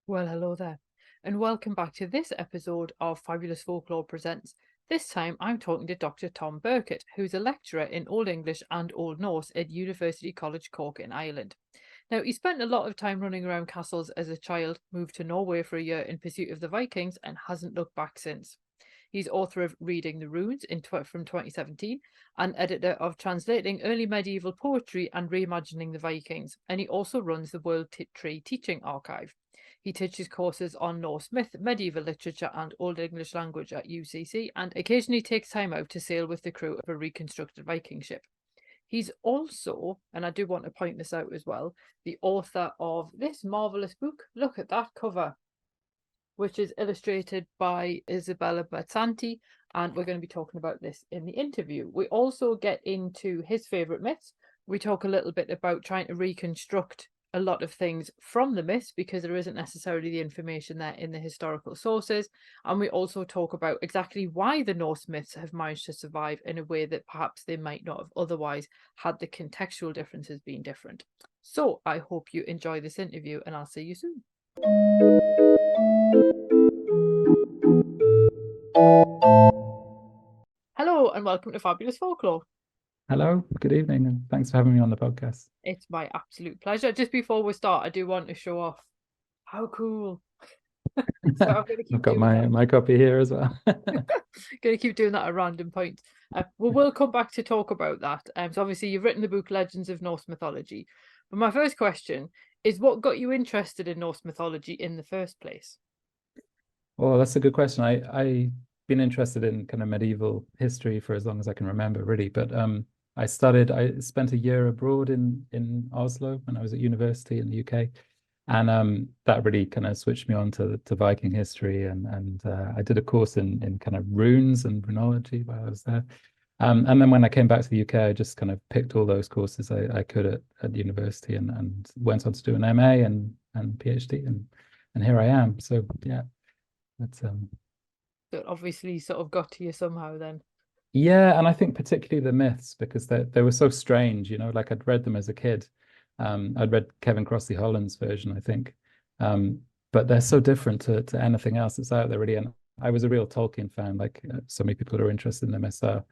Well, hello there, and welcome back to this episode of Fabulous Folklore Presents. This time I'm talking to Dr. Tom Birkett, who's a lecturer in Old English and Old Norse at University College Cork in Ireland. Now, he spent a lot of time running around castles as a child, moved to Norway for a year in pursuit of the Vikings, and hasn't looked back since. He's author of Reading the Runes from 2017 and editor of Translating Early Medieval Poetry and Reimagining the Vikings, and he also runs the World Tree Teaching Archive. He teaches courses on Norse myth, medieval literature, and Old English language at UCC, and occasionally takes time out to sail with the crew of a reconstructed Viking ship. He's also, and I do want to point this out as well, the author of this marvelous book. Look at that cover, which is illustrated by Isabella Bazzanti, and we're going to be talking about this in the interview. We also get into his favourite myths. We talk a little bit about trying to reconstruct a lot of things from the myths because there isn't necessarily the information there in the historical sources. And we also talk about exactly why the Norse myths have managed to survive in a way that perhaps they might not have otherwise had the contextual differences been different. So I hope you enjoy this interview, and I'll see you soon. Hello and welcome to Fabulous Folklore. Hello, good evening, and thanks for having me on the podcast. It's my absolute pleasure. Just before we start, I do want to show off how cool. So I'm going to keep I've got doing my copy here as well. going to keep doing that at random points. We will come back to talk about that. So obviously you've written the book Legends of Norse Mythology. But my first question is, what got you interested in Norse mythology in the first place? Well, that's a good question. I've been interested in kind of medieval history for as long as I can remember, really. But I spent a year abroad in Oslo when I was at university in the UK. And that really kind of switched me on to Viking history, and I did a course in kind of runes and runology while I was there. And then when I came back to the UK, I just kind of picked all those courses I could at university, and went on to do an MA and PhD, and here I am. So yeah, that's That obviously sort of got to you somehow then. yeah, and I think particularly the myths, because they were so strange, like I'd read them as a kid. I'd read Kevin Crossley Holland's version, I think. But they're so different to anything else that's out there, really. And I was a real Tolkien fan, like so many people who are interested in the myths are.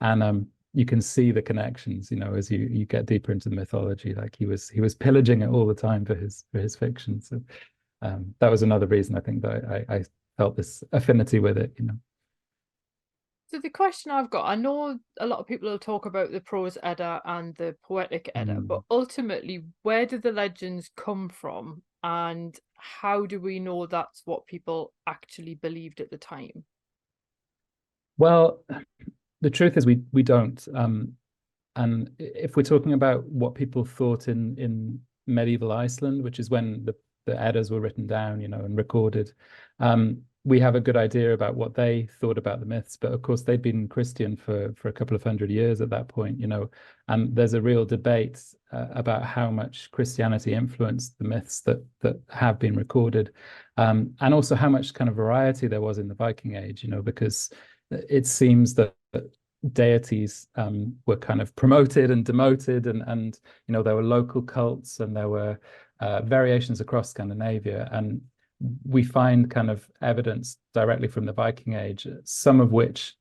And you can see the connections, as you get deeper into the mythology. Like he was pillaging it all the time for his fiction. So that was another reason I think that I felt this affinity with it. So the question I've got, I know a lot of people will talk about the prose Edda and the poetic Edda, but ultimately, where do the legends come from, and how do we know that's what people actually believed at the time? Well, the truth is we don't. And if we're talking about what people thought in medieval Iceland, which is when the Eddas were written down, and recorded, we have a good idea about what they thought about the myths. But of course, they'd been Christian for a couple of hundred years at that point, and there's a real debate about how much Christianity influenced the myths that have been recorded, and also how much kind of variety there was in the Viking Age, because it seems that deities were kind of promoted and demoted, and there were local cults, and there were variations across Scandinavia, and we find kind of evidence directly from the Viking Age, some of which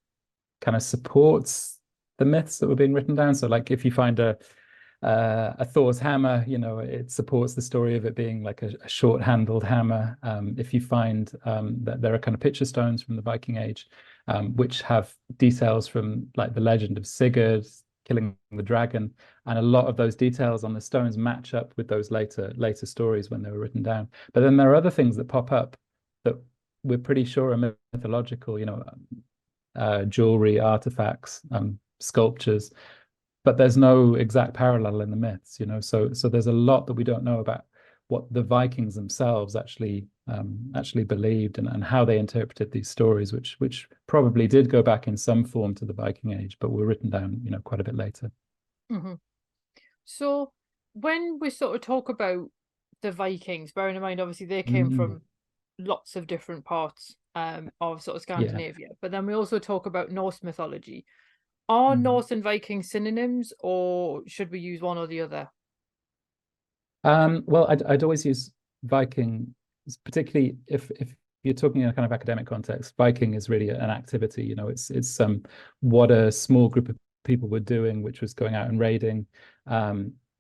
kind of supports the myths that were being written down. So like if you find a Thor's hammer, it supports the story of it being like a short-handled hammer. If you find that there are kind of picture stones from the Viking Age, which have details from like the legend of Sigurd killing the dragon, and a lot of those details on the stones match up with those later stories when they were written down. But then there are other things that pop up that we're pretty sure are mythological, jewelry, artifacts, sculptures, but there's no exact parallel in the myths, so there's a lot that we don't know about what the Vikings themselves actually believed, and how they interpreted these stories, which probably did go back in some form to the Viking Age, but were written down, quite a bit later. So when we sort of talk about the Vikings, bearing in mind obviously they came from lots of different parts of sort of Scandinavia, but then we also talk about Norse mythology. Are Norse and Viking synonyms, or should we use one or the other? Well, I'd always use Viking particularly if you're talking in a kind of academic context, Viking is really an activity. You know, it's what a small group of people were doing, which was going out and raiding.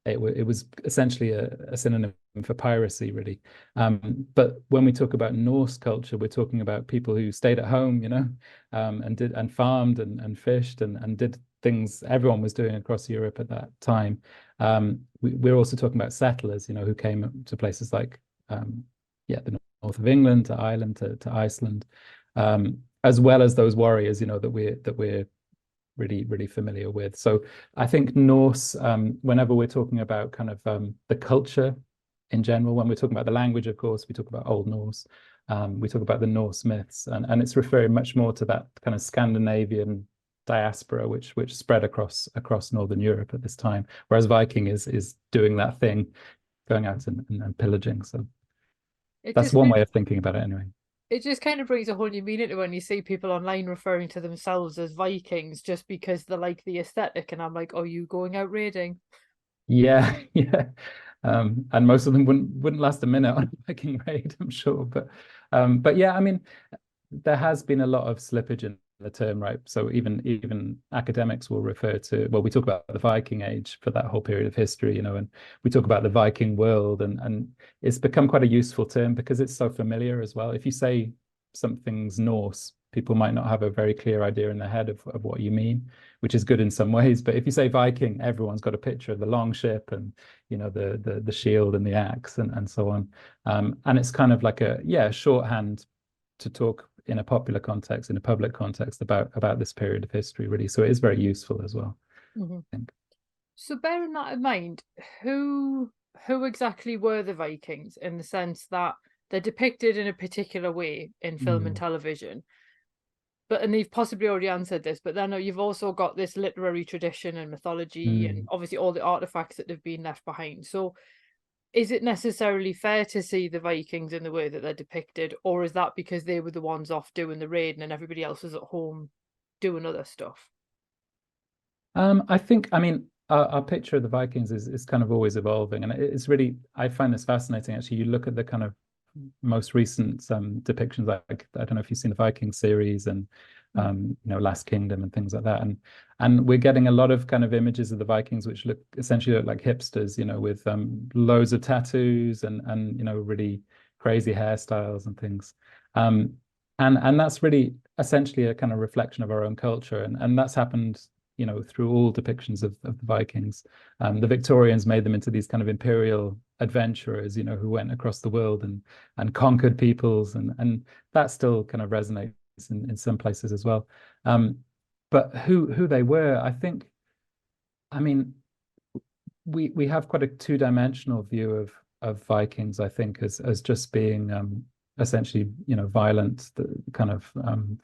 It was essentially a synonym for piracy, really. But when we talk about Norse culture, we're talking about people who stayed at home, you know, and farmed and fished and did things everyone was doing across Europe at that time. We're also talking about settlers, you know, who came to places like the north of England, to Ireland, to Iceland, as well as those warriors, you know, that we're really familiar with. So I think Norse, whenever we're talking about kind of the culture in general, when we're talking about the language, of course, we talk about Old Norse, we talk about the Norse myths, and it's referring much more to that kind of Scandinavian diaspora which spread across Northern Europe at this time, whereas Viking is doing that thing, going out and pillaging. So that's one way of thinking about it anyway. It just kind of brings a whole new meaning to when you see people online referring to themselves as Vikings just because they like the aesthetic, and I'm like, oh, you going out raiding? Yeah, yeah. And most of them wouldn't last a minute on a Viking raid, I'm sure. But yeah, I mean, there has been a lot of slippage in the term, right? So even academics will refer to, well, we talk about the Viking Age for that whole period of history, you know, and we talk about the Viking world, and it's become quite a useful term because it's so familiar as well. If you say something's Norse, people might not have a very clear idea in their head of what you mean, which is good in some ways. But if you say Viking, everyone's got a picture of the long ship and, you know, the shield and the axe and so on. And it's kind of like a shorthand to talk in a popular context, in a public context about this period of history, really. So it is very useful as well, I think. So bearing that in mind, who exactly were the Vikings in the sense that they're depicted in a particular way in film and television? And they've possibly already answered this, but then you've also got this literary tradition and mythology and obviously all the artifacts that have been left behind. So is it necessarily fair to see the Vikings in the way that they're depicted, or is that because they were the ones off doing the raiding and everybody else was at home doing other stuff? I think, I mean, our picture of the Vikings is kind of always evolving, and it's really, I find this fascinating. Actually, you look at the kind of most recent depictions, like I don't know if you've seen the Viking series and you know, Last Kingdom and things like that, and we're getting a lot of kind of images of the Vikings which essentially look like hipsters, you know, with loads of tattoos and you know, really crazy hairstyles and things, and that's really essentially a kind of reflection of our own culture, and that's happened, you know, through all depictions of the Vikings. The Victorians made them into these kind of imperial adventurers, you know, who went across the world and conquered peoples, and that still kind of resonates in some places as well. But who they were, I think, I mean, we have quite a two-dimensional view of Vikings, I think, as just being essentially, you know, violent, kind of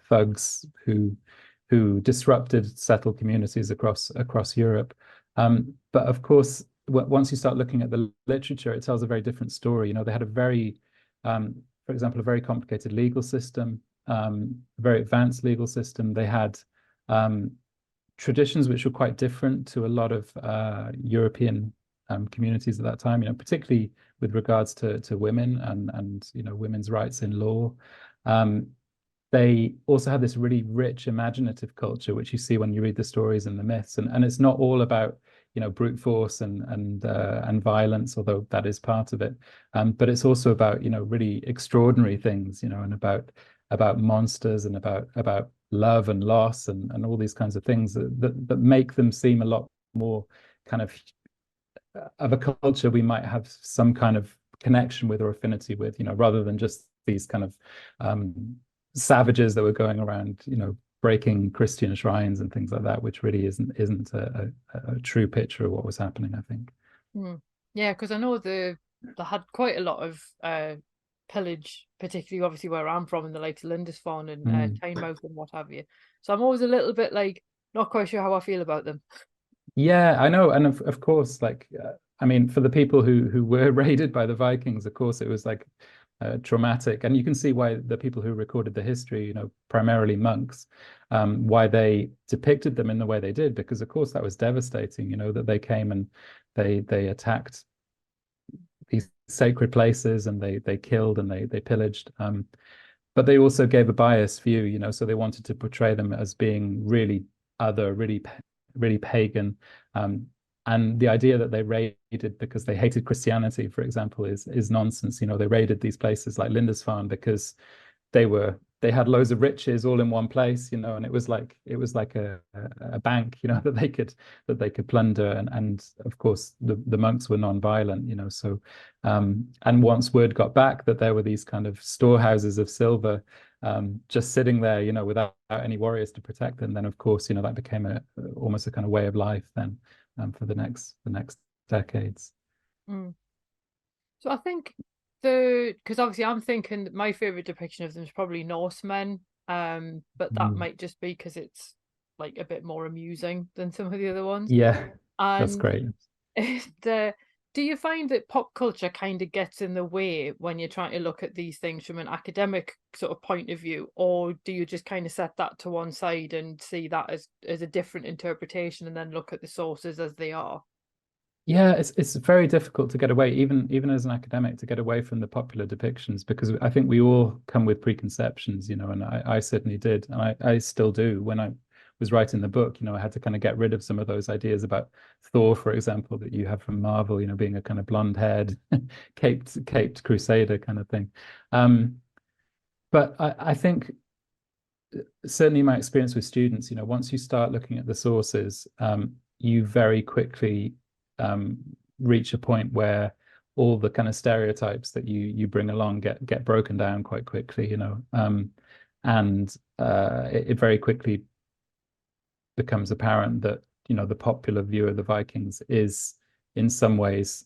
thugs who disrupted settled communities across Europe. But of course, once you start looking at the literature, it tells a very different story. You know, they had a very, for example, a very complicated legal system, a very advanced legal system. They had traditions which were quite different to a lot of European communities at that time. You know, particularly with regards to women and you know, women's rights in law. They also had this really rich imaginative culture, which you see when you read the stories and the myths, and it's not all about, you know, brute force and violence, although that is part of it. But it's also about, you know, really extraordinary things, you know, and about monsters and about love and loss and all these kinds of things that make them seem a lot more kind of a culture we might have some kind of connection with or affinity with, you know, rather than just these kind of savages that were going around, you know, breaking Christian shrines and things like that, which really isn't a true picture of what was happening, I think. Yeah, because I know they had quite a lot of pillage, particularly obviously where I'm from, in the likes of Lindisfarne and Tynemouth and what have you. So I'm always a little bit like not quite sure how I feel about them. Yeah, I know, and of course, like I mean, for the people who were raided by the Vikings, of course, it was like traumatic, and you can see why the people who recorded the history, you know, primarily monks, why they depicted them in the way they did, because of course that was devastating. You know, that they came and they attacked these sacred places, and they killed and they pillaged. But they also gave a biased view, so they wanted to portray them as being really other, really pagan. And the idea that they raided because they hated Christianity, for example, is nonsense. They raided these places like Lindisfarne because they had loads of riches all in one place, and it was like a bank, that they could plunder, and of course the monks were non-violent, so and once word got back that there were these kind of storehouses of silver just sitting there, without any warriors to protect them, then of course that became almost a kind of way of life then for the next decades. So I think because obviously I'm thinking that my favorite depiction of them is probably Norsemen, but that might just be because it's like a bit more amusing than some of the other ones. Yeah, that's And great. do you find that pop culture kind of gets in the way when you're trying to look at these things from an academic sort of point of view, or do you just kind of set that to one side and see that as a different interpretation and then look at the sources as they are? Yeah, it's very difficult to get away, even as an academic, to get away from the popular depictions, because I think we all come with preconceptions, and I certainly did, and I still do. When I was writing the book, I had to kind of get rid of some of those ideas about Thor, for example, that you have from Marvel, being a kind of blonde-haired, caped crusader kind of thing. But I think certainly my experience with students, once you start looking at the sources, you very quickly reach a point where all the kind of stereotypes that you bring along get broken down quite quickly, and it very quickly becomes apparent that the popular view of the Vikings is in some ways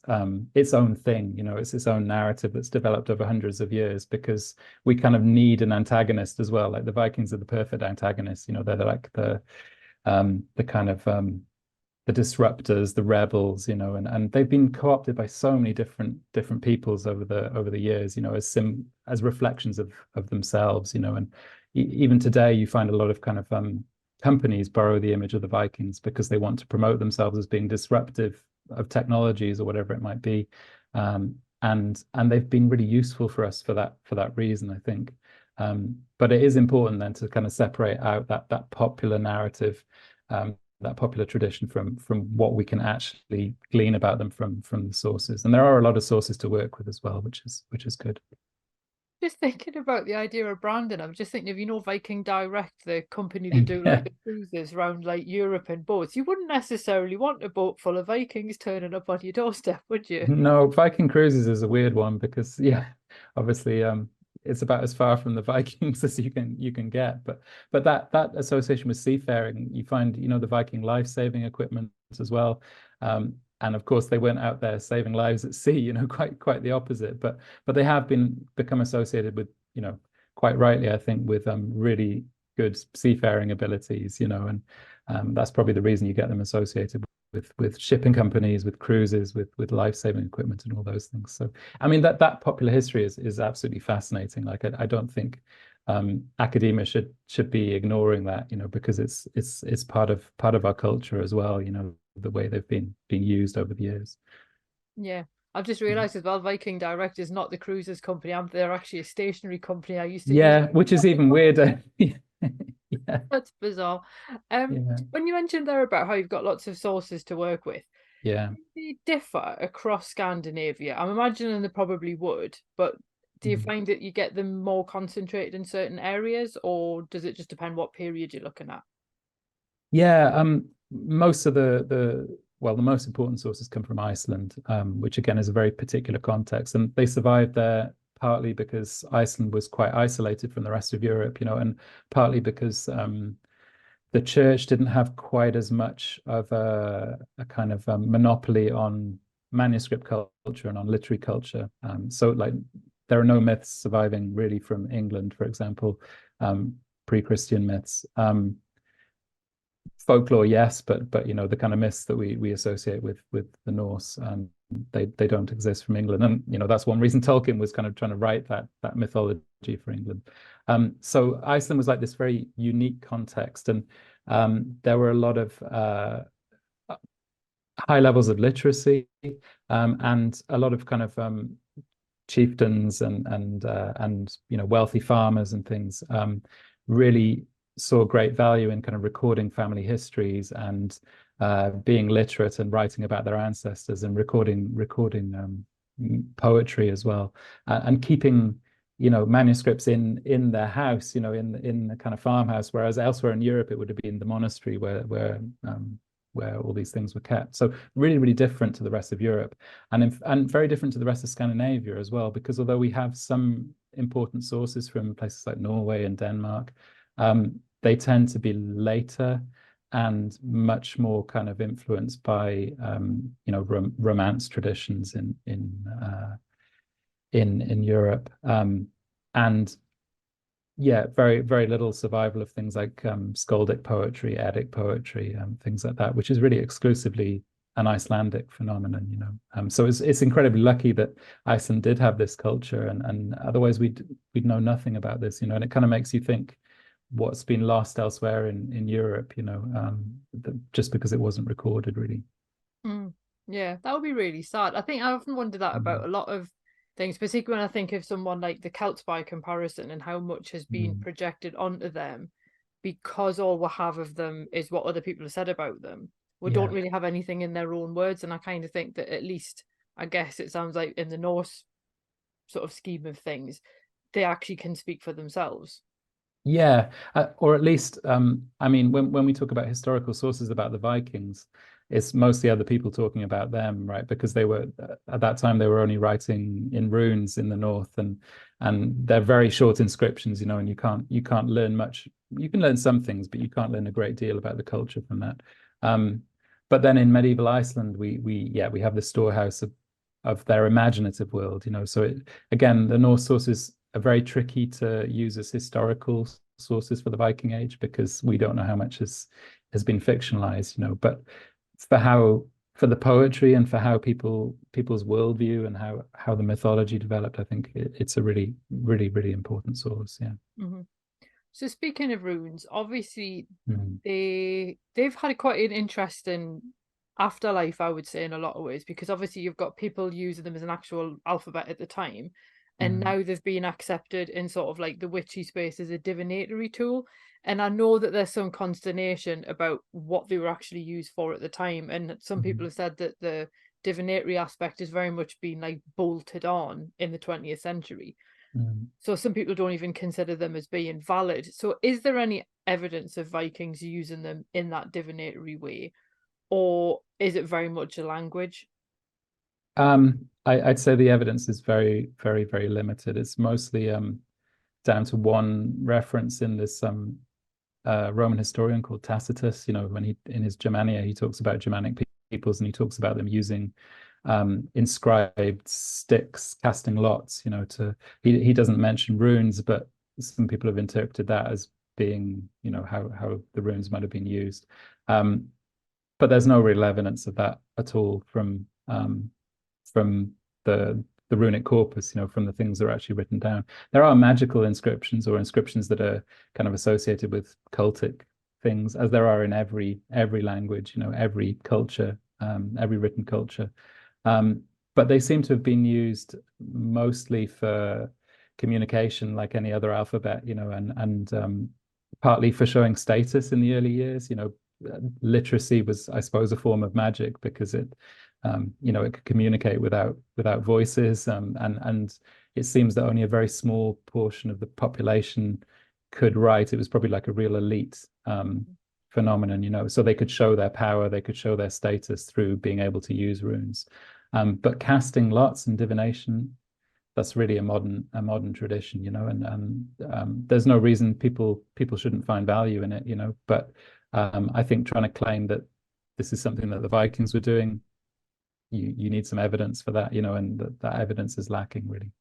its own thing. It's its own narrative that's developed over hundreds of years, because we kind of need an antagonist as well. Like the Vikings are the perfect antagonists. They're like the kind of the disruptors, the rebels, and they've been co-opted by so many different peoples over the years, as reflections of themselves, and even today you find a lot of kind of companies borrow the image of the Vikings because they want to promote themselves as being disruptive of technologies or whatever it might be, and they've been really useful for us for that reason, I think. But it is important then to kind of separate out that popular narrative, that popular tradition from what we can actually glean about them from the sources. And there are a lot of sources to work with as well, which is good. Just thinking about the idea of branding, I'm just thinking of, Viking Direct, the company that do like the cruises around like Europe and boats. You wouldn't necessarily want a boat full of Vikings turning up on your doorstep, would you? No, Viking Cruises is a weird one because obviously it's about as far from the Vikings as you can get. But that association with seafaring, you find, the Viking life-saving equipment as well. And of course they weren't out there saving lives at sea, quite the opposite. But they have become associated with, quite rightly, I think, with really good seafaring abilities, and that's probably the reason you get them associated with shipping companies, with cruises, with life-saving equipment and all those things. So I mean that popular history is absolutely fascinating. Like I don't think academia should be ignoring that, because it's part of our culture as well, the way they've been used over the years. Yeah. I've just realised as well, Viking Direct is not the cruises company. They're actually a stationery company I used to use. Yeah, which is even weirder. Yeah. That's bizarre. Yeah. When you mentioned there about how you've got lots of sources to work with, Yeah. do they differ across Scandinavia? I'm imagining they probably would, but do you find that you get them more concentrated in certain areas, or does it just depend what period you're looking at? Yeah, most of the most important sources come from Iceland, which again is a very particular context, and they survived there partly because Iceland was quite isolated from the rest of Europe, and partly because the church didn't have quite as much of a kind of monopoly on manuscript culture and on literary culture. So like there are no myths surviving really from England, for example, pre-Christian myths. Folklore, yes, but the kind of myths that we associate with the Norse, they don't exist from England, and that's one reason Tolkien was kind of trying to write that mythology for England. So Iceland was like this very unique context, and there were a lot of high levels of literacy, and a lot of kind of chieftains and wealthy farmers and things, really saw great value in kind of recording family histories and being literate and writing about their ancestors and recording poetry as well, and keeping manuscripts in their house, in the kind of farmhouse, whereas elsewhere in Europe it would have been the monastery where all these things were kept. So really, really different to the rest of Europe, and very different to the rest of Scandinavia as well, because although we have some important sources from places like Norway and Denmark, they tend to be later and much more kind of influenced by romance traditions in Europe, and yeah, very, very little survival of things like skaldic poetry, Eddic poetry, things like that, which is really exclusively an Icelandic phenomenon. So it's incredibly lucky that Iceland did have this culture, and otherwise we'd know nothing about this, and it kind of makes you think what's been lost elsewhere in Europe, just because it wasn't recorded, really. Yeah, that would be really sad. I think I often wonder that about a lot of things, particularly when I think of someone like the Celts by comparison and how much has been projected onto them, because all we have of them is what other people have said about them. We don't really have anything in their own words, and I kind of think that, at least, I guess it sounds like in the Norse sort of scheme of things, they actually can speak for themselves. Yeah, or at least, I mean, when we talk about historical sources about the Vikings, it's mostly other people talking about them, right? Because they were at that time they were only writing in runes in the north, and they're very short inscriptions, and you can't learn much. You can learn some things, but you can't learn a great deal about the culture from that. But then in medieval Iceland, we have the storehouse of their imaginative world, So again, the Norse sources are very tricky to use as historical sources for the Viking Age, because we don't know how much has been fictionalized, But for the poetry and for how people's worldview and how the mythology developed, I think it's a really, really, really important source. Yeah. So speaking of runes, obviously they've had quite an interesting afterlife, I would say, in a lot of ways, because obviously you've got people using them as an actual alphabet at the time, and now they've been accepted in sort of like the witchy space as a divinatory tool. And I know that there's some consternation about what they were actually used for at the time, and some people have said that the divinatory aspect has very much been like bolted on in the 20th century. So some people don't even consider them as being valid. So is there any evidence of Vikings using them in that divinatory way, or is it very much a language? I'd say the evidence is very, very, very limited. It's mostly down to one reference in this Roman historian called Tacitus. When in his Germania, he talks about Germanic peoples, and he talks about them using inscribed sticks, casting lots. He doesn't mention runes, but some people have interpreted that as being, how the runes might have been used. But there's no real evidence of that at all from the runic corpus, from the things that are actually written down. There are magical inscriptions, or inscriptions that are kind of associated with cultic things, as there are in every language, every culture, every written culture. But they seem to have been used mostly for communication, like any other alphabet, and partly for showing status in the early years. Literacy was, I suppose, a form of magic, because it could communicate without voices, and it seems that only a very small portion of the population could write. It was probably like a real elite phenomenon, so they could show their power, they could show their status through being able to use runes. But casting lots and divination, that's really a modern tradition, and there's no reason people shouldn't find value in it, But I think trying to claim that this is something that the Vikings were doing, you need some evidence for that, and that evidence is lacking, really.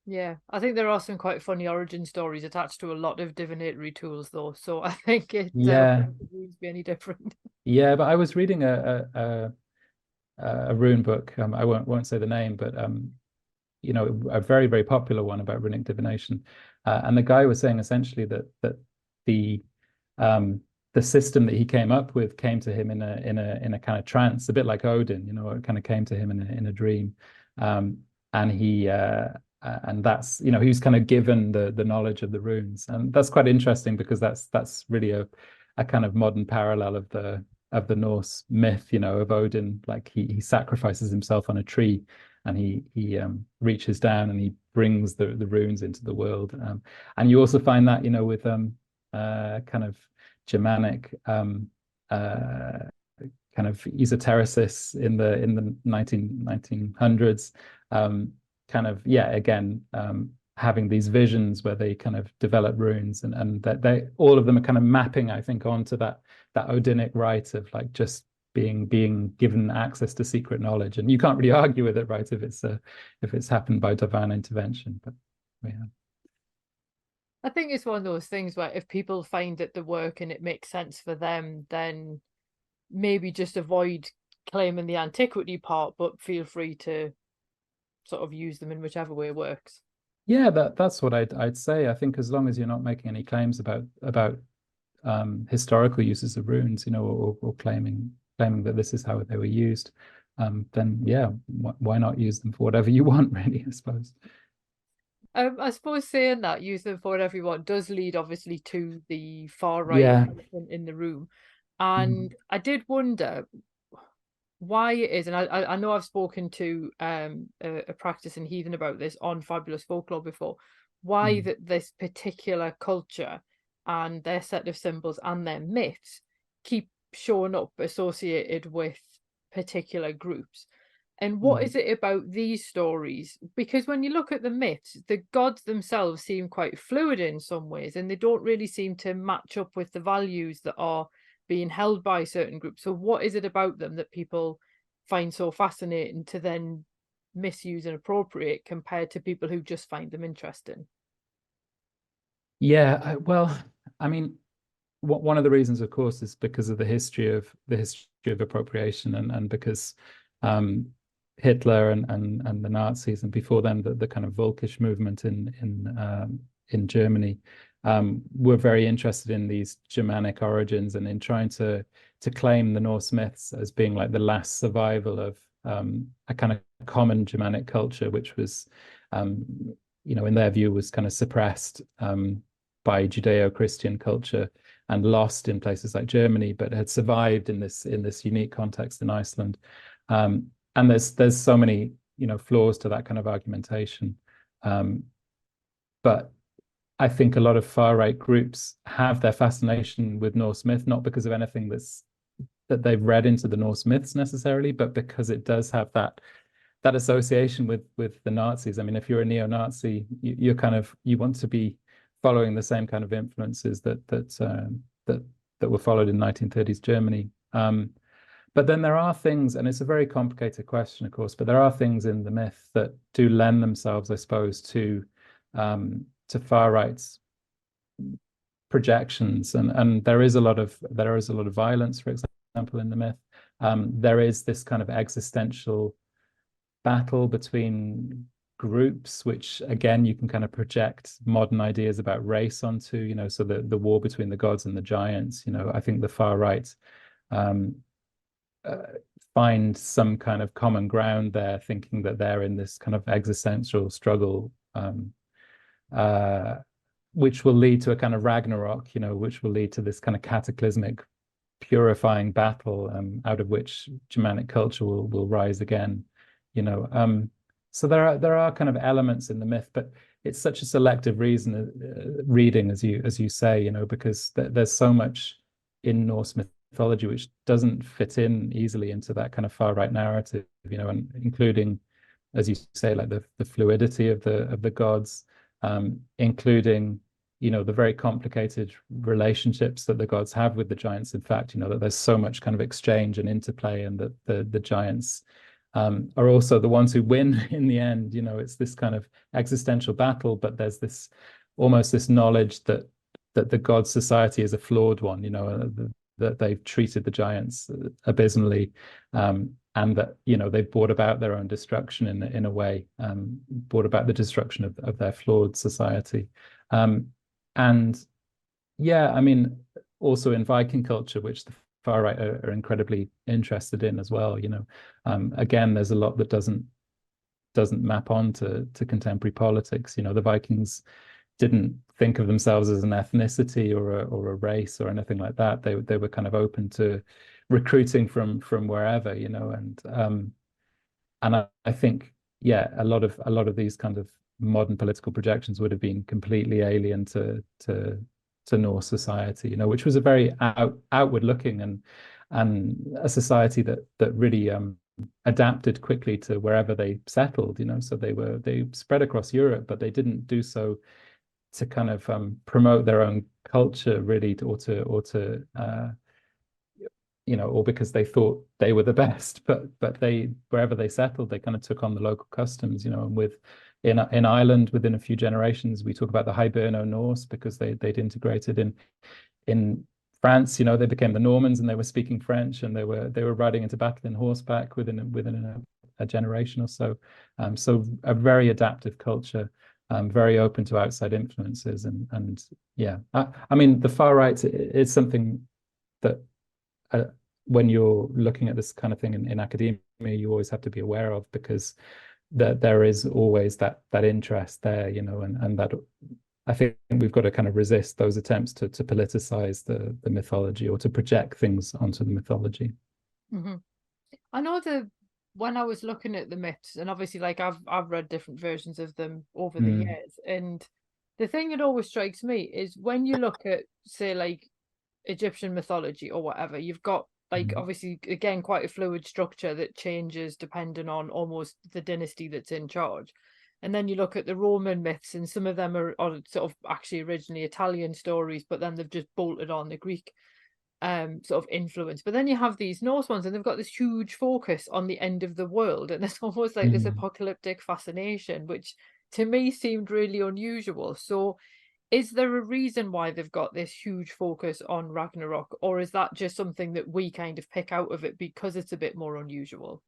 Yeah, I think there are some quite funny origin stories attached to a lot of divinatory tools, though. So I think it wouldn't be any different. Yeah, but I was reading a rune book. I won't say the name, but a very, very popular one about runic divination, and the guy was saying essentially that the system that he came up with came to him in a kind of trance, a bit like Odin. It kind of came to him in a dream. and and that's, he was kind of given the knowledge of the runes, and that's quite interesting because that's really a kind of modern parallel of the Norse myth, of Odin. Like he sacrifices himself on a tree, and he reaches down and he brings the runes into the world. And you also find that, with kind of Germanic kind of esotericists in the 1900s, kind of, yeah, again, having these visions where they kind of develop runes, and that they, all of them are kind of mapping, I think, onto that Odinic right of like just being given access to secret knowledge. And you can't really argue with it, right, if it's happened by divine intervention. But yeah. I think it's one of those things where if people find that the work and it makes sense for them, then maybe just avoid claiming the antiquity part, but feel free to sort of use them in whichever way works. Yeah, that's what I'd say. I think as long as you're not making any claims about historical uses of runes, or claiming that this is how they were used, then yeah, why not use them for whatever you want, really, I suppose. I suppose saying that, use them for whatever you want, does lead obviously to the far right Yeah. in the room. And I did wonder why it is, and I know I've spoken to a practicing heathen about this on Fabulous Folklore before, why that this particular culture and their set of symbols and their myths keep showing up associated with particular groups. And what is it about these stories? Because when you look at the myths, the gods themselves seem quite fluid in some ways, and they don't really seem to match up with the values that are being held by certain groups. So what is it about them that people find so fascinating to then misuse and appropriate compared to people who just find them interesting? Yeah, well, I mean, one of the reasons, of course, is because of the history of appropriation, and because Hitler and the Nazis, and before them the kind of Volkisch movement in Germany, were very interested in these Germanic origins and in trying to claim the Norse myths as being like the last survival of a kind of common Germanic culture, which was, in their view, was kind of suppressed by Judeo-Christian culture and lost in places like Germany, but had survived in this unique context in Iceland. And there's so many flaws to that kind of argumentation, but I think a lot of far right groups have their fascination with Norse myth not because of anything that they've read into the Norse myths necessarily, but because it does have that association with the Nazis. I mean, if you're a neo-Nazi, you want to be following the same kind of influences that were followed in 1930s Germany. But then there are things, and it's a very complicated question, of course, but there are things in the myth that do lend themselves, I suppose, to far right's projections, and there is a lot of violence, for example, in the myth. There is this kind of existential battle between groups, which again you can kind of project modern ideas about race onto, so the war between the gods and the giants. I think the far right find some kind of common ground there, thinking that they're in this kind of existential struggle, which will lead to a kind of Ragnarok, which will lead to this kind of cataclysmic purifying battle, out of which Germanic culture will rise again. So there are kind of elements in the myth, but it's such a selective reading, as you say, because there's so much in Norse mythology which doesn't fit in easily into that kind of far right narrative, and including, as you say, like the fluidity of the gods, including the very complicated relationships that the gods have with the giants. In fact, that there's so much kind of exchange and interplay, and that the giants are also the ones who win in the end. It's this kind of existential battle, but there's this almost this knowledge that the god society is a flawed one, that they've treated the giants abysmally, and that they've brought about their own destruction in a way, brought about the destruction of their flawed society. And yeah, I mean, also in Viking culture, which the far right are incredibly interested in as well. Again, there's a lot that doesn't doesn't map on to contemporary politics. You know, the Vikings didn't think of themselves as an ethnicity or a race or anything like that. They were kind of open to recruiting from wherever, you know, and I think, yeah, a lot of these kind of modern political projections would have been completely alien to Norse society, you know, which was a very outward looking and a society that really adapted quickly to wherever they settled, you know. So they spread across Europe, but they didn't do so to kind of promote their own culture really, or to you know, or because they thought they were the best, but they, wherever they settled, they kind of took on the local customs, you know. And in Ireland, within a few generations, we talk about the Hiberno Norse because they'd integrated in France, you know, they became the Normans and they were speaking French, and they were riding into battle in horseback within a generation or so. So a very adaptive culture, very open to outside influences, and yeah, I mean, the far right is something that when you're looking at this kind of thing in academia, you always have to be aware of, because there is always that interest there, you know, and that I think we've got to kind of resist those attempts to politicize the mythology or to project things onto the mythology. Mm-hmm. I know when I was looking at the myths, and obviously, like, I've read different versions of them over the years, and the thing that always strikes me is when you look at, say, like Egyptian mythology or whatever, you've got, like, obviously, again, quite a fluid structure that changes depending on almost the dynasty that's in charge. And then you look at the Roman myths, and some of them are sort of actually originally Italian stories, but then they've just bolted on the Greek sort of influence. But then you have these Norse ones, and they've got this huge focus on the end of the world, and it's almost like this apocalyptic fascination, which to me seemed really unusual. So is there a reason why they've got this huge focus on Ragnarok, or is that just something that we kind of pick out of it because it's a bit more unusual?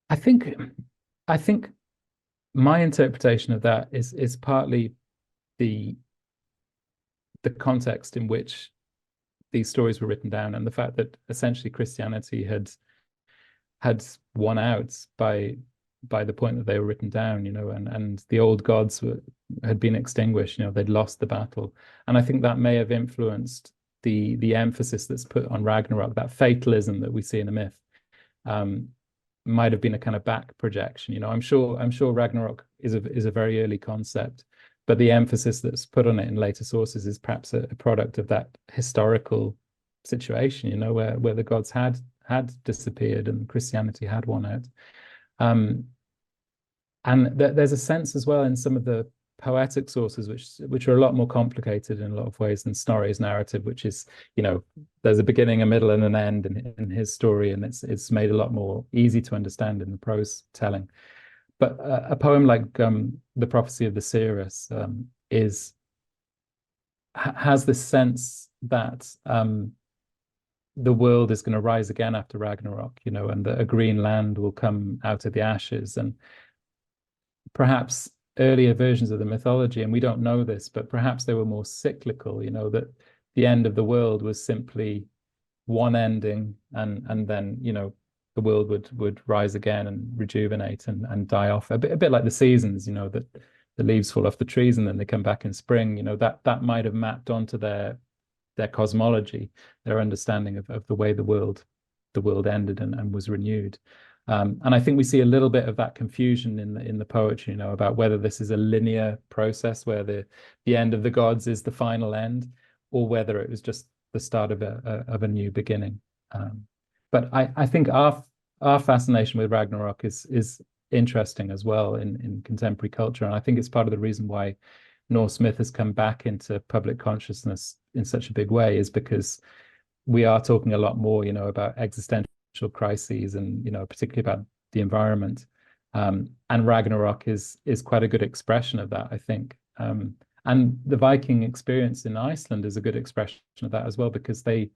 I think my interpretation of that is partly the context in which these stories were written down, and the fact that essentially Christianity had won out by the point that they were written down, you know, and the old gods had been extinguished, you know, they'd lost the battle. And I think that may have influenced the emphasis that's put on Ragnarok, that fatalism that we see in the myth. Might have been a kind of back projection, you know. I'm sure Ragnarok is a very early concept, but the emphasis that's put on it in later sources is perhaps a product of that historical situation, you know, where the gods had disappeared and Christianity had won out. And there's a sense as well in some of the poetic sources, which are a lot more complicated in a lot of ways than Snorri's narrative, which is, you know, there's a beginning, a middle, and an end in his story, and it's made a lot more easy to understand in the prose telling. But a poem like The Prophecy of the Seeress has this sense that the world is going to rise again after Ragnarok, you know, and that a green land will come out of the ashes. And perhaps earlier versions of the mythology, and we don't know this, but perhaps they were more cyclical, you know, that the end of the world was simply one ending, and then, you know, the world would rise again and rejuvenate and die off, a bit like the seasons, you know, that the leaves fall off the trees and then they come back in spring, you know, that might have mapped onto their cosmology, their understanding of the way the world ended and was renewed. And I think we see a little bit of that confusion in the poetry, you know, about whether this is a linear process where the end of the gods is the final end, or whether it was just the start of a new beginning. But I think our fascination with Ragnarok is interesting as well in contemporary culture, and I think it's part of the reason why Norse myth has come back into public consciousness in such a big way, is because we are talking a lot more, you know, about existential crises and, you know, particularly about the environment. And Ragnarok is quite a good expression of that, I think. And the Viking experience in Iceland is a good expression of that as well, because they,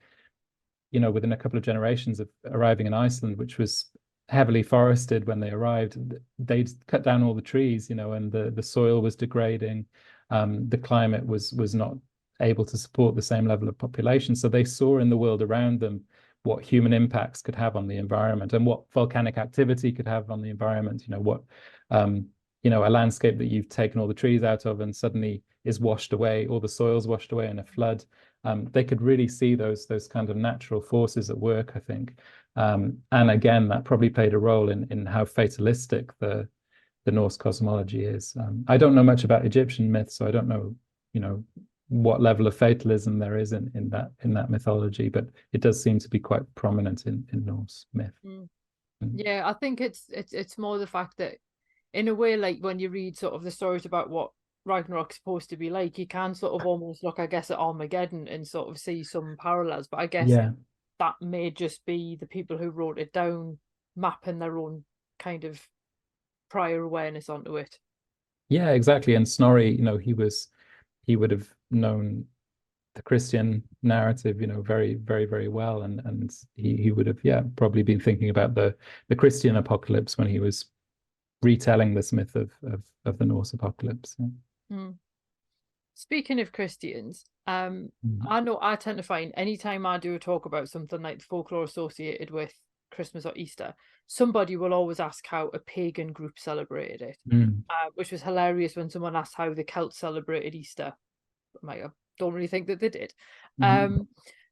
you know, within a couple of generations of arriving in Iceland, which was heavily forested when they arrived, they'd cut down all the trees, you know, and the soil was degrading. The climate was not able to support the same level of population. So they saw in the world around them what human impacts could have on the environment and what volcanic activity could have on the environment. What a landscape that you've taken all the trees out of and suddenly is washed away, all the soil's washed away in a flood. They could really see those kind of natural forces at work, I think. And again, that probably played a role in how fatalistic the Norse cosmology is. I don't know much about Egyptian myths, so I don't know, what level of fatalism there is in that mythology, but it does seem to be quite prominent in Norse myth. Yeah, I think it's more the fact that, in a way, like when you read sort of the stories about what Ragnarok's supposed to be like, you can sort of almost look, I guess, at Armageddon and sort of see some parallels. But I guess that may just be the people who wrote it down mapping their own kind of prior awareness onto it. Yeah, exactly. And Snorri, he would have known the Christian narrative, very, very, very well. And he would have, probably been thinking about the Christian apocalypse when he was retelling this myth of the Norse apocalypse. Speaking of Christians, I know I tend to find anytime I do a talk about something like the folklore associated with Christmas or Easter, somebody will always ask how a pagan group celebrated it, which was hilarious when someone asked how the Celts celebrated Easter. I don't really think that they did.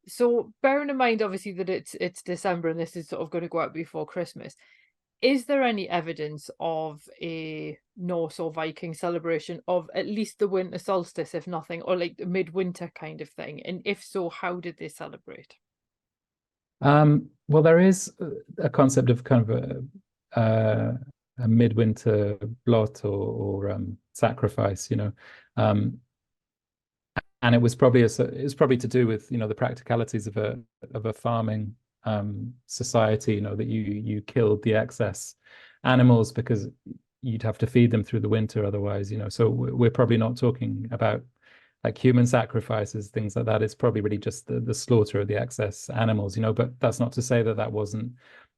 So bearing in mind, obviously, that it's December and this is sort of going to go out before Christmas, is there any evidence of a Norse or Viking celebration of at least the winter solstice, if nothing, or like the midwinter kind of thing? And if so, how did they celebrate? Well, there is a concept of kind of a midwinter blot or sacrifice, and it was probably to do with the practicalities of a farming society, that you killed the excess animals because you'd have to feed them through the winter otherwise, so we're probably not talking about like human sacrifices, things like that. It's probably really just the slaughter of the excess animals, but that's not to say that wasn't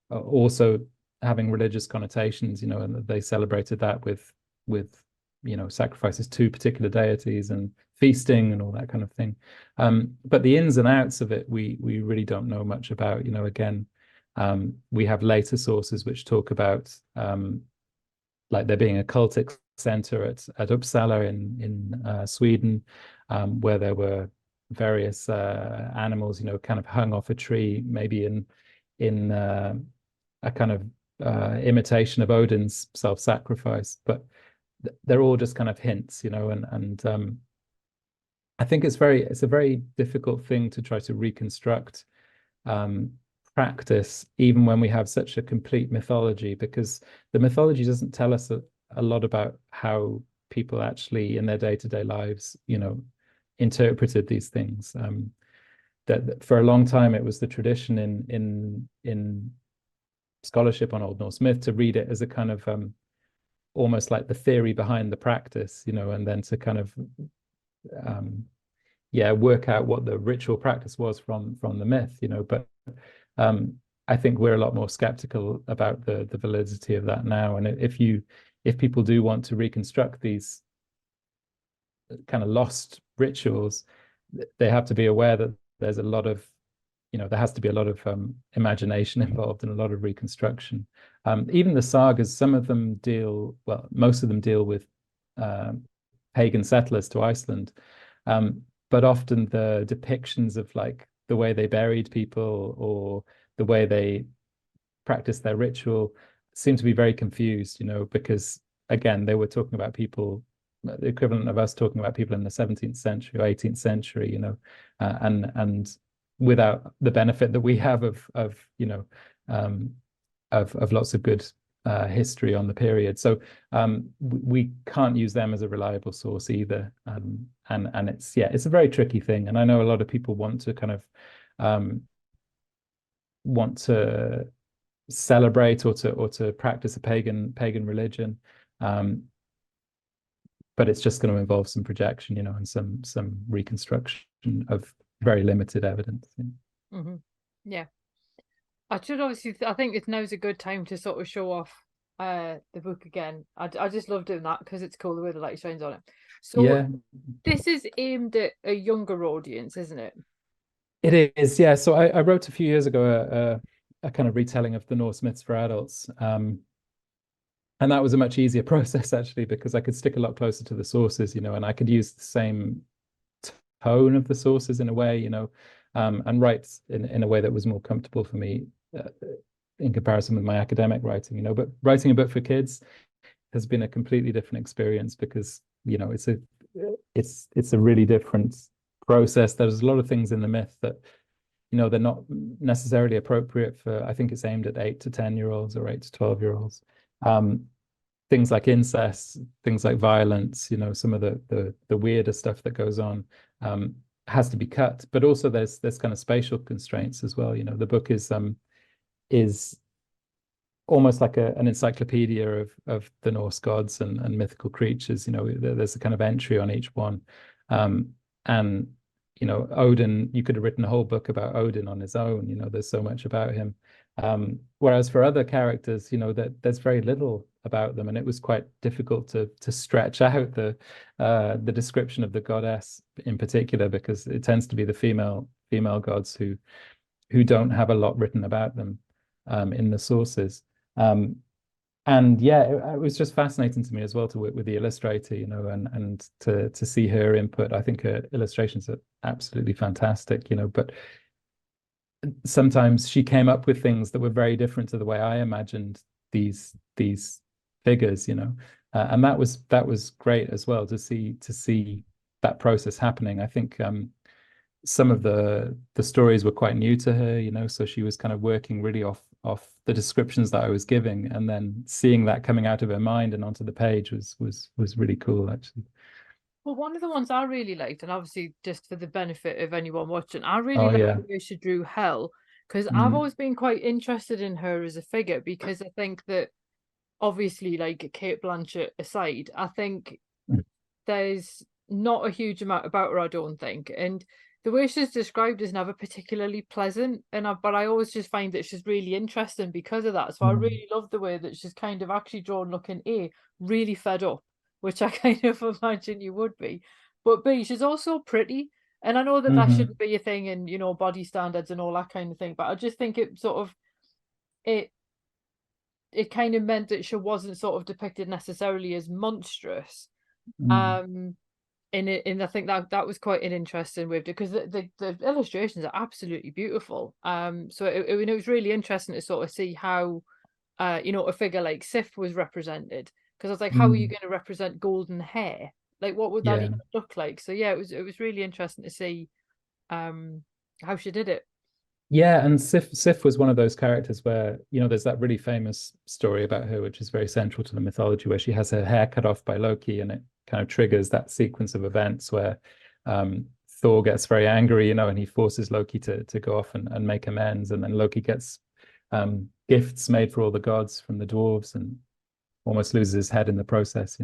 also having religious connotations, and that they celebrated that with sacrifices to particular deities and feasting and all that kind of thing. But the ins and outs of it, we really don't know much about. Again, we have later sources which talk about like there being a cultic center at Uppsala in Sweden, where there were various animals, kind of hung off a tree, maybe in a kind of imitation of Odin's self-sacrifice, but they're all just kind of hints, and I think it's a very difficult thing to try to reconstruct practice, even when we have such a complete mythology, because the mythology doesn't tell us a lot about how people actually in their day-to-day lives, interpreted these things. That for a long time it was the tradition in scholarship on Old Norse myth to read it as a kind of almost like the theory behind the practice, and then to kind of work out what the ritual practice was from the myth, but I think we're a lot more skeptical about the validity of that now. And if people do want to reconstruct these kind of lost rituals, they have to be aware that there's a lot of, there has to be a lot of imagination involved and a lot of reconstruction. Even the sagas, most of them deal with pagan settlers to Iceland, but often the depictions of like the way they buried people or the way they practiced their ritual seem to be very confused, because again, they were talking about people, the equivalent of us talking about people in the 17th century or 18th century, and without the benefit that we have of lots of good history on the period. So we can't use them as a reliable source either. And it's a very tricky thing. And I know a lot of people want to kind of want to celebrate or to practice a pagan religion. But it's just going to involve some projection, and some reconstruction of very limited evidence. Yeah. I should obviously, I think now's a good time to sort of show off the book again. I just love doing that because it's cool the way the light shines on it. So this is aimed at a younger audience, isn't it? It is, yeah. So I wrote a few years ago a kind of retelling of the Norse myths for adults. And that was a much easier process actually, because I could stick a lot closer to the sources, and I could use the same tone of the sources in a way, and write in a way that was more comfortable for me in comparison with my academic writing, But writing a book for kids has been a completely different experience because, it's a really different process. There's a lot of things in the myth that, they're not necessarily appropriate for, I think it's aimed at 8 to 10 year olds or 8 to 12 year olds. Um, Things like incest, things like violence, some of the weirder stuff that goes on has to be cut. But also there's kind of spatial constraints as well. The book is almost like an encyclopedia of the Norse gods and mythical creatures. There's a kind of entry on each one. And Odin, you could have written a whole book about Odin on his own. There's so much about him. Whereas for other characters, that there's very little about them, and it was quite difficult to stretch out the description of the goddess in particular, because it tends to be the female gods who don't have a lot written about them in the sources. And yeah, it was just fascinating to me as well to work with the illustrator, and to see her input. I think her illustrations are absolutely fantastic, but sometimes she came up with things that were very different to the way I imagined these figures, and that was great as well to see that process happening. I think some of the stories were quite new to her, so she was kind of working really off the descriptions that I was giving, and then seeing that coming out of her mind and onto the page was really cool actually. Well, one of the ones I really liked, and obviously just for the benefit of anyone watching, I really Oh liked yeah. the way she drew Hel, because I've Mm, always been quite interested in her as a figure, because I think that obviously, like Kate Blanchett aside, I think mm, there's not a huge amount about her, I don't think. And the way she's described is never particularly pleasant. But I always just find that she's really interesting because of that. So I mm, really love the way that she's kind of actually drawn looking A, really fed up, which I kind of imagine you would be. But B, she's also pretty. And I know that that mhm, shouldn't be a thing in, body standards and all that kind of thing. But I just think it sort of it it kind of meant that she wasn't sort of depicted necessarily as monstrous. mm. Um and I think that was quite an interesting way because the illustrations are absolutely beautiful. So it was really interesting to sort of see how a figure like Sif was represented, because I was like, how are you Mm. going to represent golden hair? Like, what would that Yeah. even look like? So yeah, it was really interesting to see um how she did it. Yeah, and Sif was one of those characters where, there's that really famous story about her, which is very central to the mythology, where she has her hair cut off by Loki, and it kind of triggers that sequence of events where Thor gets very angry, and he forces Loki to go off and make amends, and then Loki gets gifts made for all the gods from the dwarves and almost loses his head in the process.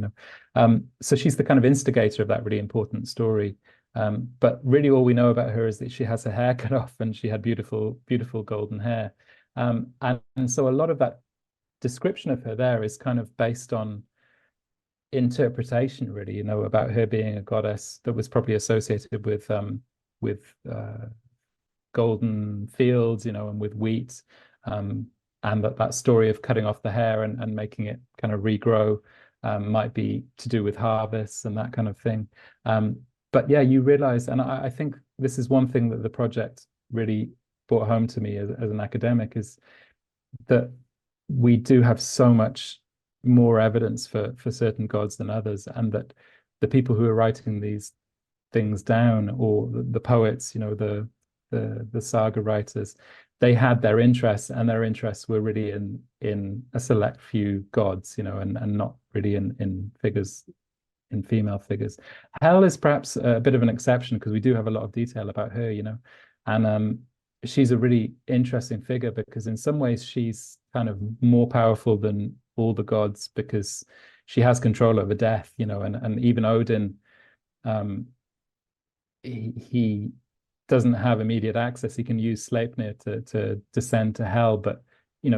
So she's the kind of instigator of that really important story. But really, all we know about her is that she has her hair cut off and she had beautiful, beautiful golden hair. And so a lot of that description of her there is kind of based on interpretation, really, about her being a goddess that was probably associated with golden fields, and with wheat. And that story of cutting off the hair and making it kind of regrow might be to do with harvests and that kind of thing. But yeah, you realize, and I think this is one thing that the project really brought home to me as an academic, is that we do have so much more evidence for certain gods than others, and that the people who are writing these things down, or the poets, the saga writers, they had their interests, and their interests were really in a select few gods, and not really in figures, in female figures. Hel is perhaps a bit of an exception because we do have a lot of detail about her, and she's a really interesting figure because in some ways she's kind of more powerful than all the gods because she has control over death, and even Odin, um, he doesn't have immediate access. He can use Sleipnir to descend to hell, but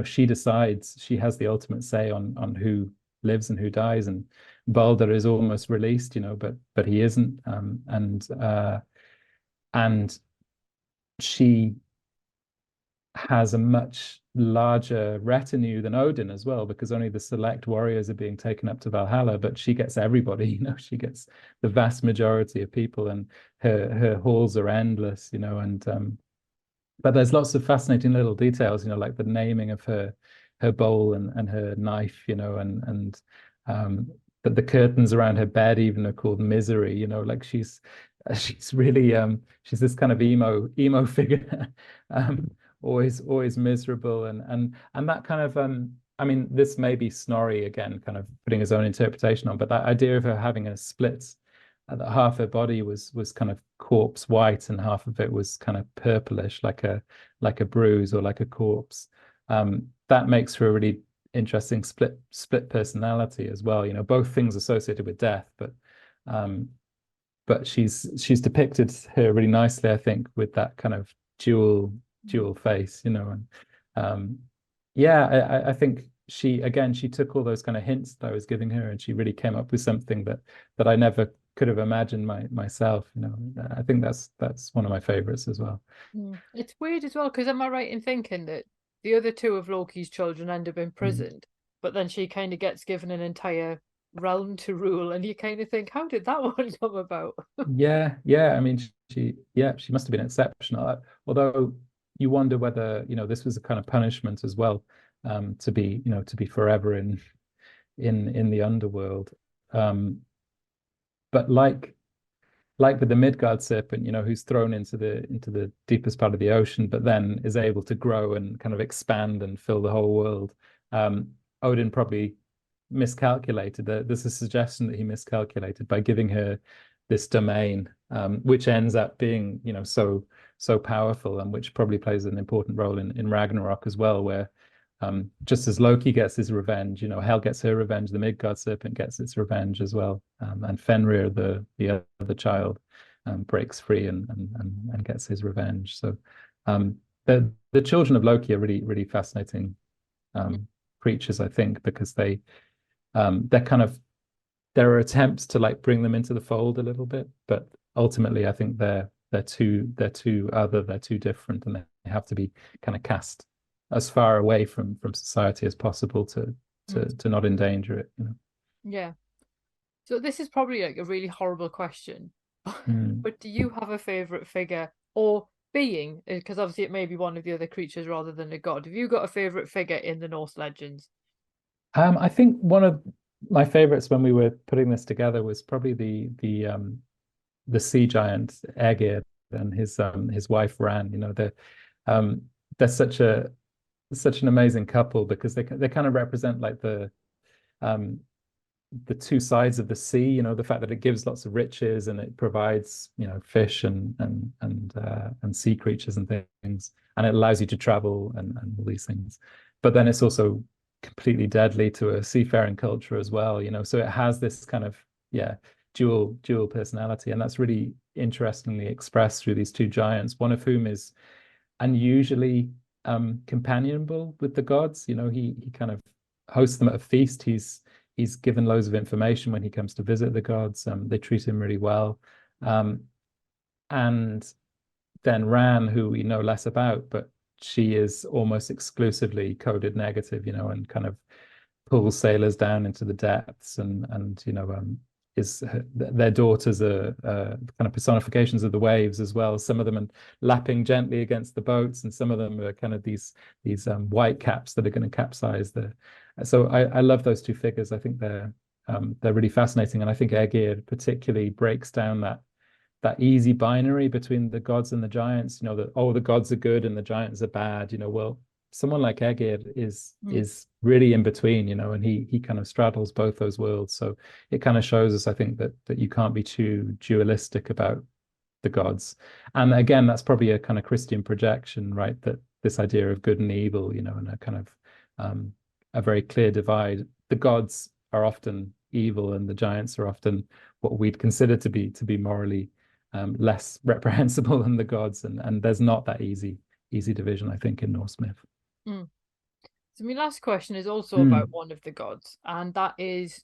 she decides. She has the ultimate say on who lives and who dies. And Balder is almost released, but he isn't. And she has a much larger retinue than Odin as well, because only the select warriors are being taken up to Valhalla, but she gets everybody, she gets the vast majority of people, and her halls are endless, and but there's lots of fascinating little details, like the naming of her bowl and her knife, and but the curtains around her bed even are called misery, like she's really she's this kind of emo figure, always miserable, and that kind of I mean, this may be Snorri again, kind of putting his own interpretation on, but that idea of her having a split, that half her body was kind of corpse white and half of it was kind of purplish, like a bruise or like a corpse. That makes for a really interesting split personality as well. Both things associated with death, but she's depicted her really nicely, I think, with that kind of dual face, and yeah, I think she took all those kind of hints that I was giving her, and she really came up with something that I never could have imagined myself. I think that's one of my favorites as well. It's weird as well, because am I right in thinking that the other two of Loki's children end up imprisoned, but then she kind of gets given an entire realm to rule, and you kind of think, how did that one come about? Yeah. I mean, she must have been exceptional. Although you wonder whether, this was a kind of punishment as well, to be forever in the underworld. But like with the Midgard serpent, who's thrown into the deepest part of the ocean, but then is able to grow and kind of expand and fill the whole world. Odin probably miscalculated. There's a suggestion that he miscalculated by giving her this domain, which ends up being, so powerful, and which probably plays an important role in Ragnarok as well, where just as Loki gets his revenge, Hel gets her revenge, the Midgard serpent gets its revenge as well, and Fenrir, the other child, breaks free and gets his revenge. So the children of Loki are really fascinating creatures, I think, because they're kind of, there are attempts to like bring them into the fold a little bit, but ultimately I think they're too different, and they have to be kind of cast as far away from society as possible to not endanger it. Yeah. So this is probably like a really horrible question, but do you have a favorite figure or being? Because obviously it may be one of the other creatures rather than a god. Have you got a favorite figure in the Norse legends? I think one of my favorites when we were putting this together was probably the sea giant Aegir and his wife Ran. They're such an amazing couple, because they kind of represent like the two sides of the sea. The fact that it gives lots of riches and it provides fish and sea creatures and things, and it allows you to travel and all these things. But then it's also completely deadly to a seafaring culture as well. So it has this kind of dual personality, and that's really interestingly expressed through these two giants, one of whom is unusually companionable with the gods. He kind of hosts them at a feast. He's given loads of information when he comes to visit the gods. They treat him really well. And then Ran, who we know less about, but she is almost exclusively coded negative, and kind of pulls sailors down into the depths, and their daughters are kind of personifications of the waves as well. Some of them are lapping gently against the boats, and some of them are kind of these white caps that are going to capsize so I love those two figures. I think they're really fascinating, and I think Aegir particularly breaks down that easy binary between the gods and the giants. That the gods are good and the giants are bad. Well, someone like Aegir is really in between, and he kind of straddles both those worlds. So it kind of shows us, I think, that you can't be too dualistic about the gods. And again, that's probably a kind of Christian projection, right? That this idea of good and evil, and a kind of a very clear divide. The gods are often evil, and the giants are often what we'd consider to be morally less reprehensible than the gods. And there's not that easy division, I think, in Norse myth. So my last question is also about one of the gods, and that is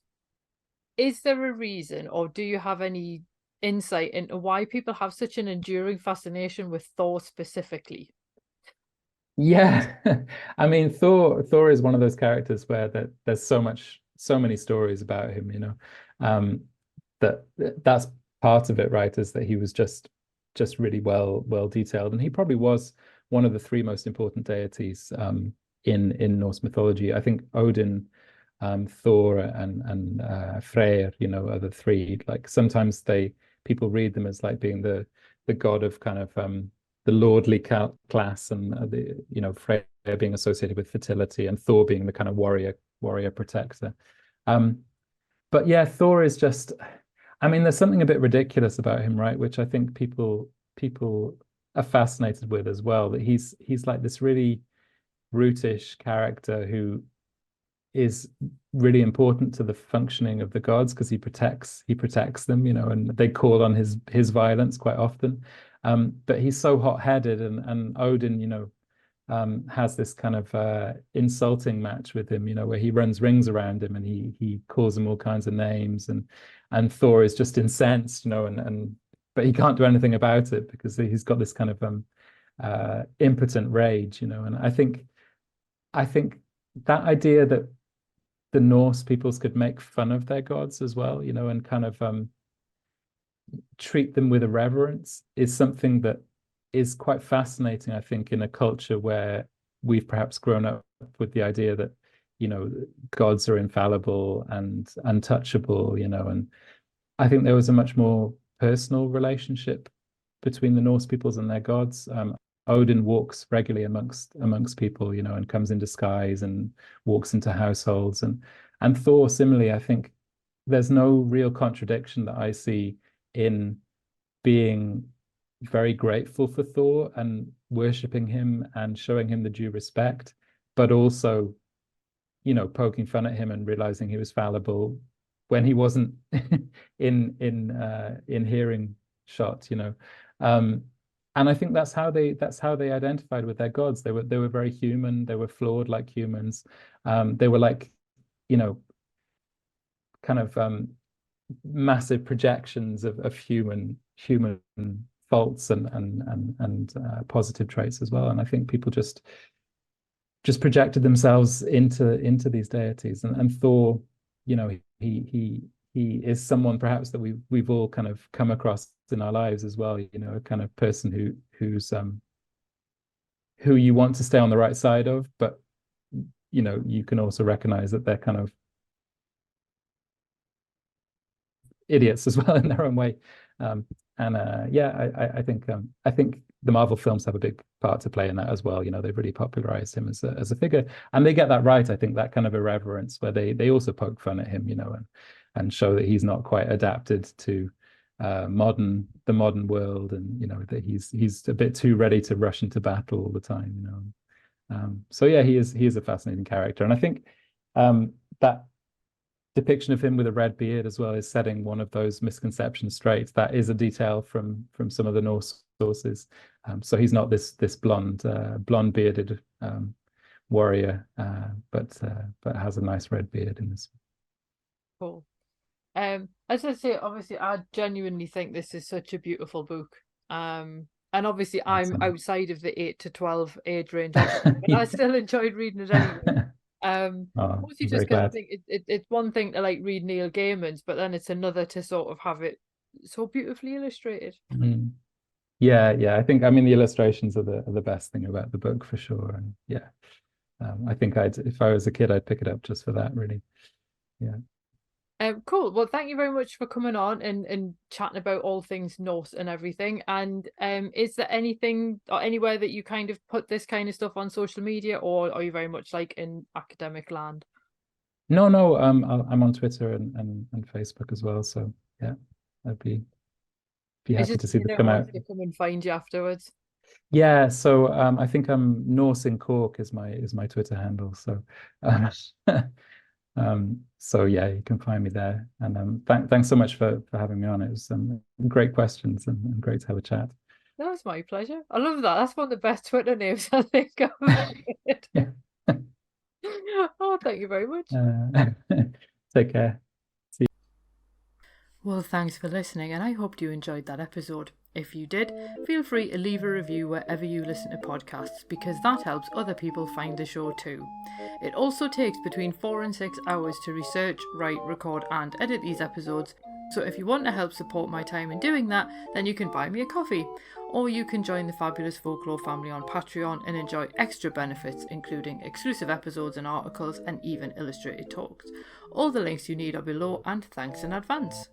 there a reason, or do you have any insight into why people have such an enduring fascination with Thor specifically. Yeah, I mean, Thor is one of those characters where there's so many stories about him, you know, that that's part of it, right? Is that he was just really well detailed, and he probably was one of the three most important deities in Norse mythology. I think Odin, Thor, and Freyr, you know, are the three. Like sometimes people read them as like being the god of kind of the lordly class, and the, you know, Freyr being associated with fertility, and Thor being the kind of warrior protector. But yeah, Thor is just, I mean, there's something a bit ridiculous about him, right? Which I think people are fascinated with as well. That he's like this really brutish character who is really important to the functioning of the gods because he protects them, you know, and they call on his violence quite often. But he's so hot-headed, and Odin, you know, has this kind of insulting match with him, you know, where he runs rings around him and he calls him all kinds of names, and Thor is just incensed, you know, and but he can't do anything about it because he's got this kind of impotent rage, you know. And I think that idea that the Norse peoples could make fun of their gods as well, you know, and kind of treat them with irreverence is something that is quite fascinating, I think, in a culture where we've perhaps grown up with the idea that, you know, gods are infallible and untouchable, you know. And I think there was a much more personal relationship between the Norse peoples and their gods. Odin walks regularly amongst people, you know, and comes in disguise and walks into households, and Thor similarly. I think there's no real contradiction that I see in being very grateful for Thor and worshipping him and showing him the due respect, but also, you know, poking fun at him and realizing he was fallible when he wasn't in hearing shot, you know. And I think that's how they identified with their gods. They were very human. They were flawed like humans. They were like, you know, kind of massive projections of human faults and positive traits as well. And I think people just projected themselves into these deities. And Thor, you know, he is someone perhaps that we've all kind of come across in our lives as well, you know, a kind of person who you want to stay on the right side of, but you know, you can also recognize that they're kind of idiots as well in their own way. Yeah, I think the Marvel films have a big part to play in that as well. You know, they've really popularized him as a figure, and they get that right. I think that kind of irreverence where they also poke fun at him, you know, and show that he's not quite adapted to the modern world, and you know that he's a bit too ready to rush into battle all the time, you know. So yeah, he is a fascinating character, and I think that depiction of him with a red beard as well is setting one of those misconceptions straight. That is a detail from some of the Norse sources. So he's not this blonde bearded warrior, but has a nice red beard in this. Cool. As I say, obviously, I genuinely think this is such a beautiful book. And obviously, I'm outside of the 8 to 12 age range, but I still enjoyed reading it anyway. Mostly just because I think it's one thing to like read Neil Gaiman's, but then it's another to sort of have it so beautifully illustrated. Yeah. I mean, the illustrations are the best thing about the book for sure. And yeah, I think if I was a kid, I'd pick it up just for that, really. Yeah. Cool. Well, thank you very much for coming on and chatting about all things Norse and everything. And is there anything or anywhere that you kind of put this kind of stuff on social media, or are you very much like in academic land? No. I'm on Twitter and Facebook as well. So yeah, I'd be happy to see them come out. To come and find you afterwards. Yeah. So I think Norse in Cork is my Twitter handle. So so yeah, you can find me there. And thanks so much for having me on. It was some great questions and great to have a chat. That's my pleasure. I love that. That's one of the best Twitter names I think I've heard. Yeah. Oh, thank you very much. Take care. See you. Well, thanks for listening, and I hoped you enjoyed that episode. If you did, feel free to leave a review wherever you listen to podcasts, because that helps other people find the show too. It also takes between 4 and 6 hours to research, write, record and edit these episodes, so if you want to help support my time in doing that, then you can buy me a coffee. Or you can join the Fabulous Folklore family on Patreon and enjoy extra benefits, including exclusive episodes and articles and even illustrated talks. All the links you need are below, and thanks in advance.